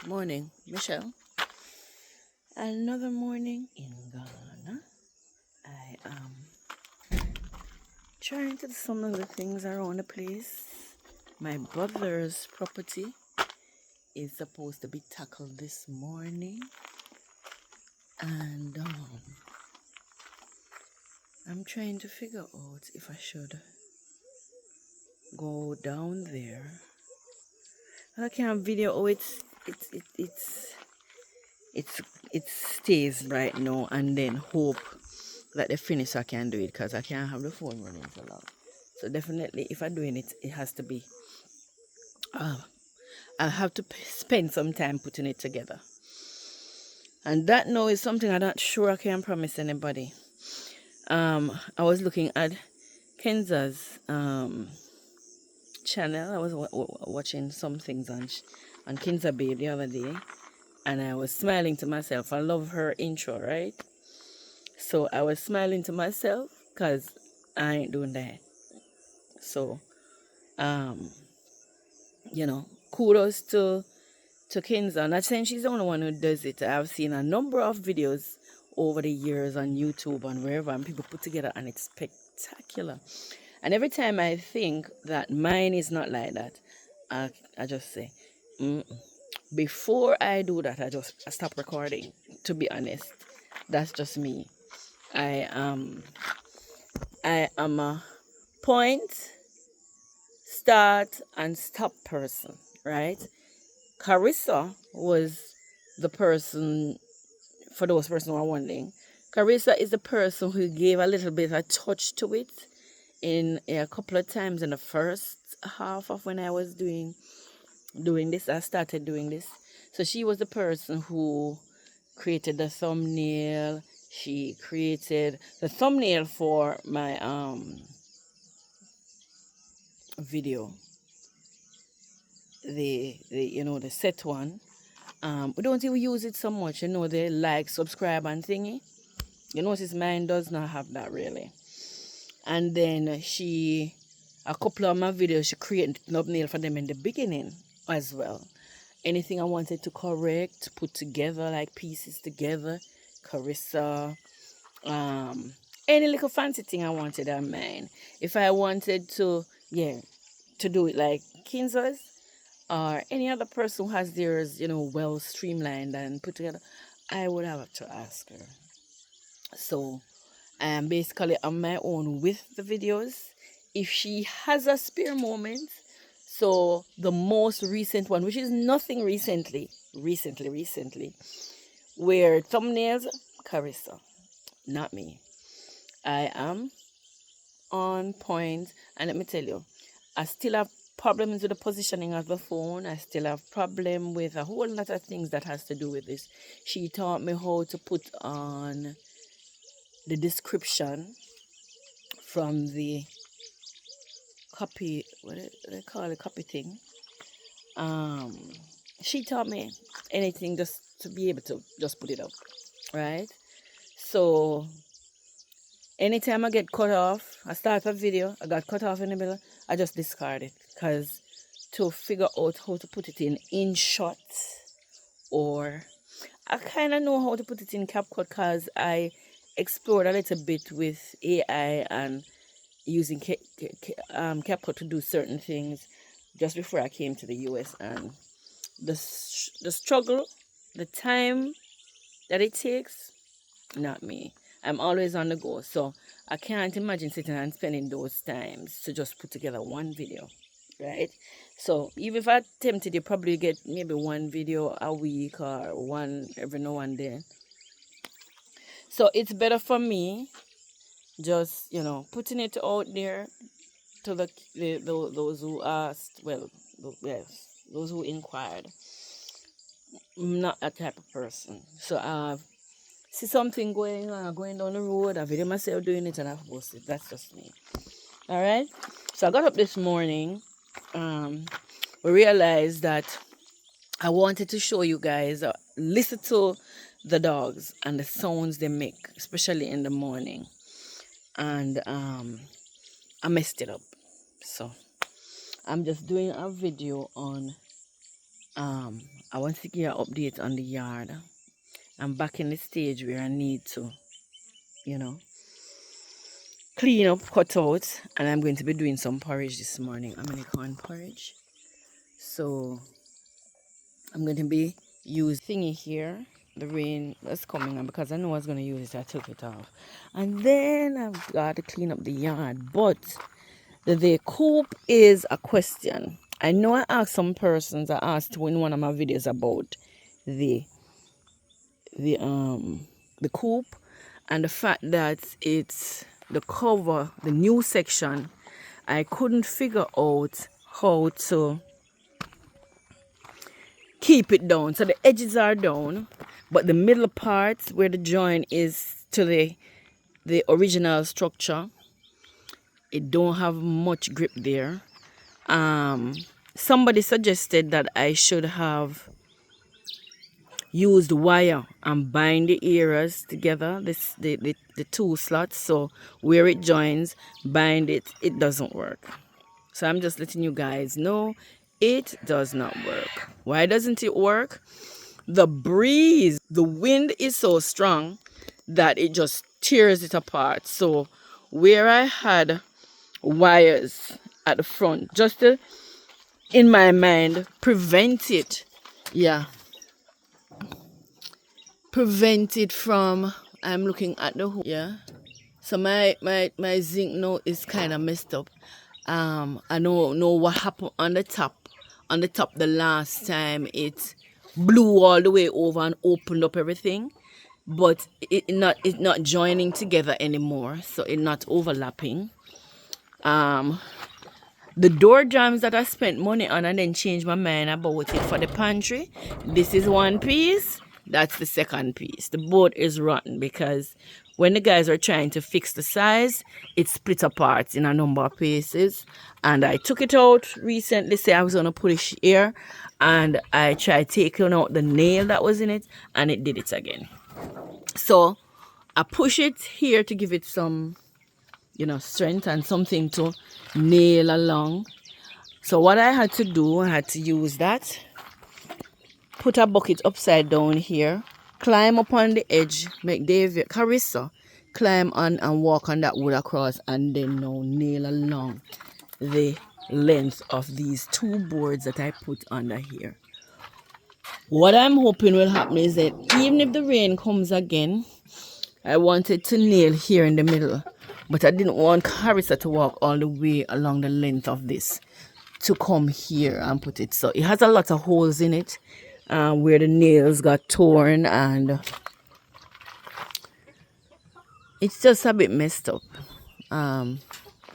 Morning, Michelle. Another morning in Ghana. I am trying to do some of the things around the place. My brother's property is supposed to be tackled this morning, and I'm trying to figure out if I should go down there. I can't video. Oh, it's it stays right now, and then hope that the finish I can do it, because I can't have the phone running so long. So definitely, if I'm doing it, it has to be. I'll have to spend some time putting it together, and that now is something I'm not sure I can promise anybody. I was looking at Kenza's channel. I was watching some things on Kenza Babe the other day, and I was smiling to myself. I love her intro, right? So I was smiling to myself because I ain't doing that. So, um, kudos to Kinza. I'm not saying she's the only one who does it. I've seen a number of videos over the years on YouTube and wherever, and people put together, and it's spectacular. And every time I think that mine is not like that, I just say, before I do that, I stop recording. To be honest, that's just me. I am a point, start, and stop person, right? Carissa was the person, for those persons who are wondering, Carissa is the person who gave a little bit of a touch to it in a couple of times in the first half of when I was doing this. I started doing this. So she was the person who created the thumbnail. She created the thumbnail for my video, the set one. We don't even use it so much, the like, subscribe, and thingy. You notice mine does not have that really. And then a couple of my videos, she created thumbnail for them in the beginning as well. Anything I wanted to correct, put together, like pieces together, Carissa, any little fancy thing I wanted on mine. If I wanted to do it like Kinza's, or any other person who has theirs, well streamlined and put together, I would have to ask her. So I am basically on my own with the videos. If she has a spare moment, so the most recent one, which is nothing recently, where thumbnails, Carissa, not me. I am on point, and let me tell you, I still have problems with the positioning of the phone. I still have problem with a whole lot of things that has to do with this. She taught me how to put on the description from the copy, what do they call it, copy thing. She taught me anything just to be able to just put it up, right? So anytime I get cut off, I start a video, I got cut off in the middle, I just discard it, because to figure out how to put it in InShot, or I kind of know how to put it in CapCut, because I explored a little bit with AI and using CapCut to do certain things just before I came to the US, and the struggle, the time that it takes, not me. I'm always on the go, so I can't imagine sitting and spending those times to just put together one video, right? So even if I attempted, you probably get maybe one video a week or one every now and then. So it's better for me just putting it out there to those who asked, well, yes, those who inquired. I'm not that type of person. So see something going down the road, I video myself doing it, and I post it. That's just me. All right. So I got up this morning. We realized that I wanted to show you guys, listen to the dogs and the sounds they make, especially in the morning. And I messed it up. So I'm just doing a video on I want to give you an update on the yard. I'm back in the stage where I need to, you know, clean up, cut out, and I'm going to be doing some porridge this morning. I'm going to corn porridge. So I'm going to be using thingy here. The rain was coming, and because I know I was going to use it, I took it off. And then I've got to clean up the yard. But the coop is a question. I know I asked some persons, I asked in one of my videos about the coop and the fact that it's the cover, the new section. I couldn't figure out how to keep it down. So the edges are down, but the middle part where the joint is to the original structure, it don't have much grip there. Somebody suggested that I should have used wire and bind the areas together, the two slots, so where it joins, bind it. It doesn't work. So I'm just letting you guys know it does not work. Why doesn't it work? The breeze, the wind is so strong that it just tears it apart. So where I had wires at the front, just to, in my mind, prevent it, prevent it from, I'm looking at the hook, so my zinc now is kind of messed up. I don't know what happened on the top the last time. It blew all the way over and opened up everything, but it's not joining together anymore, so it's not overlapping. The door jambs that I spent money on and then changed my mind about it for the pantry, this is one piece, that's the second piece. The board is rotten because when the guys are trying to fix the size, it split apart in a number of pieces. And I took it out recently, say I was going to put it here, and I tried taking out the nail that was in it, and it did it again. So I push it here to give it some, strength and something to nail along. So what I had to do, I had to use that, put a bucket upside down here, climb up on the edge, make David, Carissa, climb on and walk on that wood across, and then now nail along the length of these two boards that I put under here. What I'm hoping will happen is that even if the rain comes again, I wanted to nail here in the middle, but I didn't want Carissa to walk all the way along the length of this to come here and put it. So it has a lot of holes in it where the nails got torn, and it's just a bit messed up. I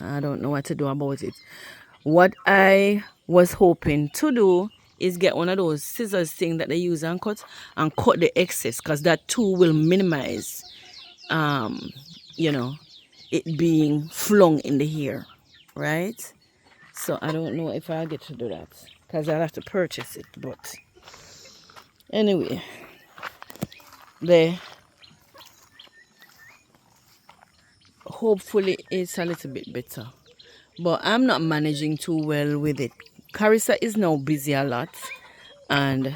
don't know what to do about it. What I was hoping to do is get one of those scissors thing that they use and cut the excess, because that too will minimize it being flung in the hair, right? So I don't know if I get to do that because I'll have to purchase it. But anyway, hopefully it's a little bit better. But I'm not managing too well with it. Carissa is now busy a lot, and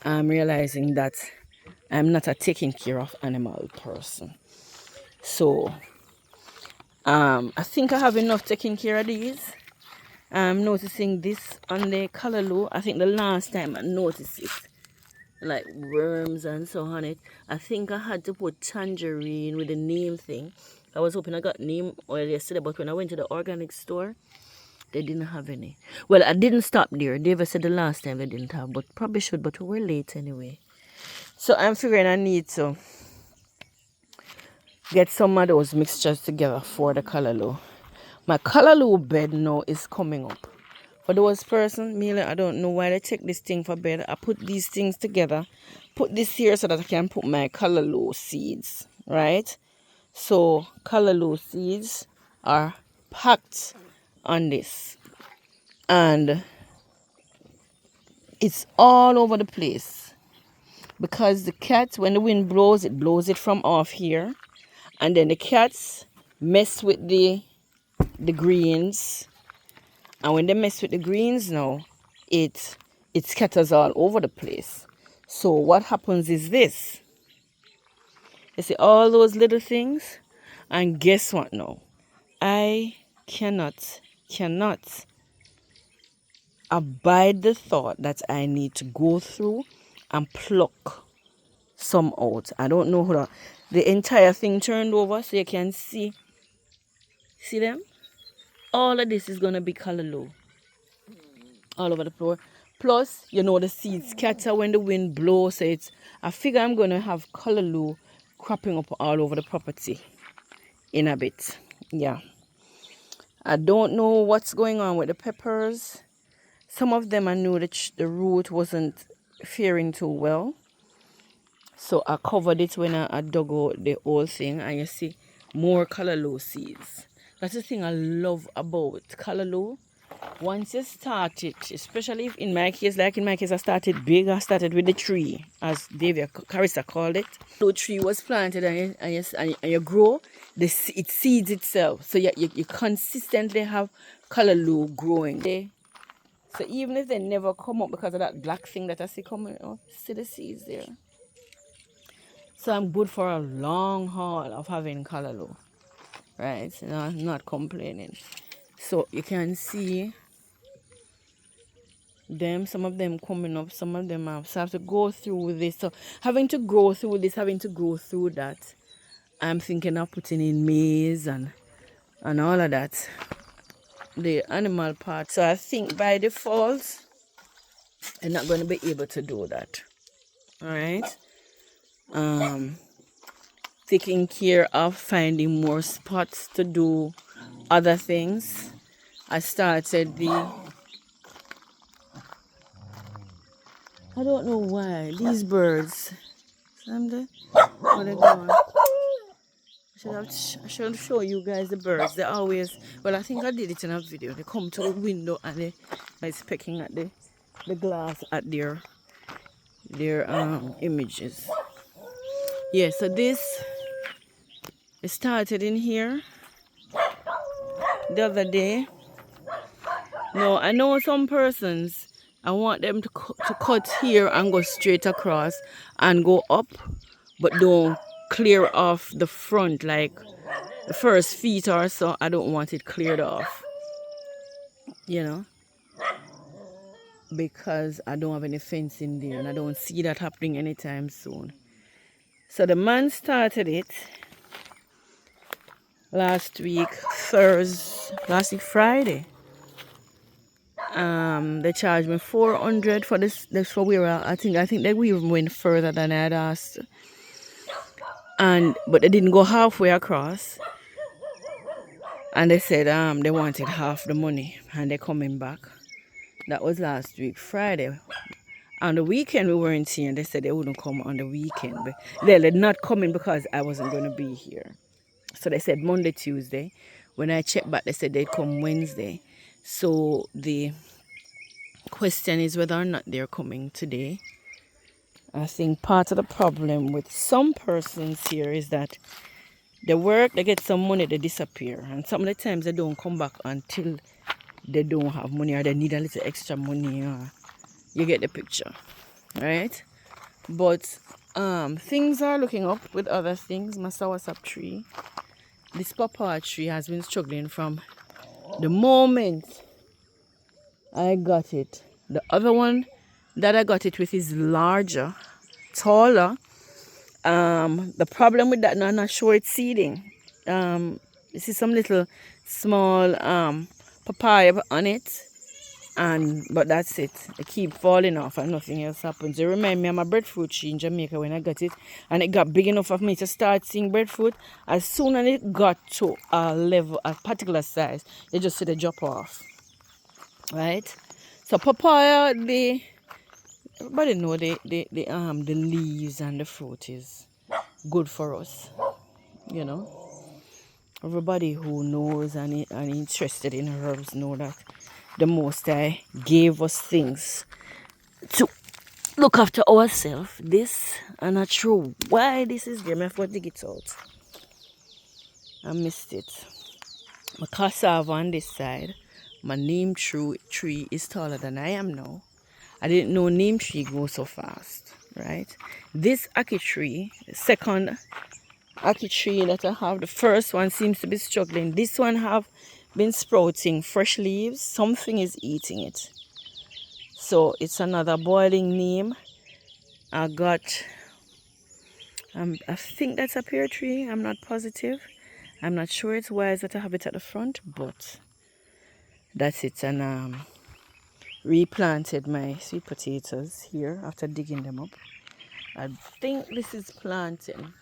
I'm realizing that I'm not a taking care of animal person. So I think I have enough taking care of these. I'm noticing this on the callaloo. I think the last time I noticed it, like worms and so on it, I think I had to put tangerine with the neem thing. I was hoping I got neem oil yesterday, but when I went to the organic store, they didn't have any. Well, I didn't stop there. David said the last time they didn't have, but probably should, but we're late anyway. So I'm figuring I need to get some of those mixtures together for the callaloo. My callaloo bed now is coming up. For those persons, Mila, I don't know why they take this thing for bed. I put these things together, put this here so that I can put my callaloo seeds, right? So callaloo seeds are packed on this, and it's all over the place because the cats, when the wind blows, it blows it from off here, and then the cats mess with the greens, and when they mess with the greens now, it it scatters all over the place. So what happens is this. You see all those little things? And guess what now? I cannot abide the thought that I need to go through and pluck some out. I don't know how the entire thing turned over so you can see. See them? All of this is going to be callaloo all over the floor. Plus, you know, the seeds scatter when the wind blows. So I figure I'm going to have callaloo cropping up all over the property in a bit. Yeah. I don't know what's going on with the peppers. Some of them I knew that the root wasn't faring too well. So I covered it when I dug out the whole thing. And you see more callaloo seeds. That's the thing I love about callaloo. Once you start it, especially if in my case, I started big. I started with the tree, as David Carissa called it. The tree was planted and you grow, it seeds itself. So you consistently have callaloo growing. So even if they never come up because of that black thing that I see coming up, see the seeds there. So I'm good for a long haul of having callaloo, right? So I'm not complaining. So you can see them, some of them coming up, some of them have. So I have to go through this. So having to go through this, having to go through that, I'm thinking of putting in maize and all of that. The animal part. So I think by default, I'm not going to be able to do that. Alright. Taking care of finding more spots to do other things. I started I don't know why these birds. Where they going? I should show you guys the birds. They always, well, I think I did it in a video. They come to the window and they're pecking at the glass at their images. Yeah, so this it started in here the other day. No, I know some persons, I want them to cut here and go straight across and go up, but don't clear off the front like the first feet or so. I don't want it cleared off, you know, because I don't have any fence in there and I don't see that happening anytime soon. So the man started it last week Friday. They charged me $400 for this for where I think they even went further than I had asked. But they didn't go halfway across. And they said they wanted half the money and they're coming back. That was last week, Friday. On the weekend we weren't here and they said they wouldn't come on the weekend. But they're not coming because I wasn't going to be here. So they said Monday, Tuesday. When I checked back, they said they'd come Wednesday. So the question is whether or not they're coming today. I think part of the problem with some persons here is that they work, they get some money, they disappear. And some of the times they don't come back until they don't have money or they need a little extra money. Or you get the picture, right? But things are looking up with other things. My soursop tree, this papaya tree has been struggling from the moment I got it. The other one that I got it with is larger, taller. The problem with that, now I'm not sure it's seeding. You see some little small papaya on it, but that's it. It keep falling off and nothing else happens. It reminds me of my breadfruit tree in Jamaica when I got it, and it got big enough for me to start seeing breadfruit. As soon as it got to a particular size, they just said they drop off. Right? So papaya, everybody know the leaves and the fruit is good for us, you know. Everybody who knows and interested in herbs know that the Most High gave us things to look after ourselves. This, I'm not sure why this is there. I have to dig it out. I missed it. My cassava on this side, my neem tree is taller than I am now. I didn't know neem tree grows so fast, right? This ackee tree, second ackee tree that I have, the first one seems to be struggling. This one have been sprouting fresh leaves. Something is eating it. So it's another boiling neem. I got, I think that's a pear tree. I'm not positive. I'm not sure it's wise that I have it at the front, but that's it. And replanted my sweet potatoes here after digging them up. I think this is planting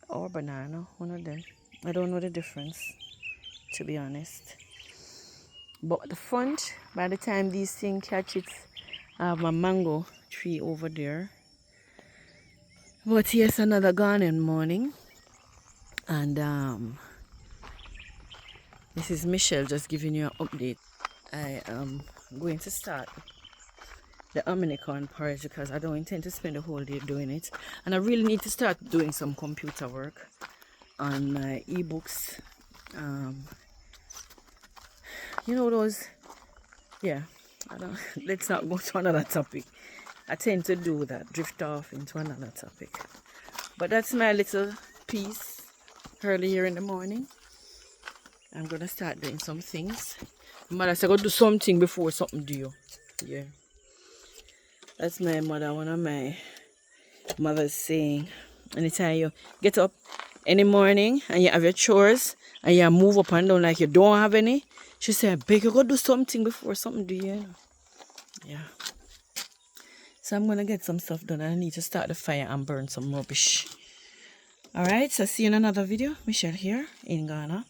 or banana, one of them. I don't know the difference, to be honest. But at the front, by the time these things catch it, I have my mango tree over there. But yes, another garden morning. And this is Michelle just giving you an update. I am going to start the Omnicon porridge because I don't intend to spend the whole day doing it. And I really need to start doing some computer work on my ebooks. You know those, yeah, I don't, let's not go to another topic. I tend to do that, drift off into another topic. But that's my little piece early here in the morning. I'm gonna start doing some things. Mother said go do something before something due. Yeah. That's my mother, one of my mothers saying, anytime you get up in the morning and you have your chores and you move up and down like you don't have any, she said, beg you go do something before something do you. Yeah. So I'm gonna get some stuff done and I need to start the fire and burn some rubbish. Alright, so see you in another video. Michelle here in Ghana.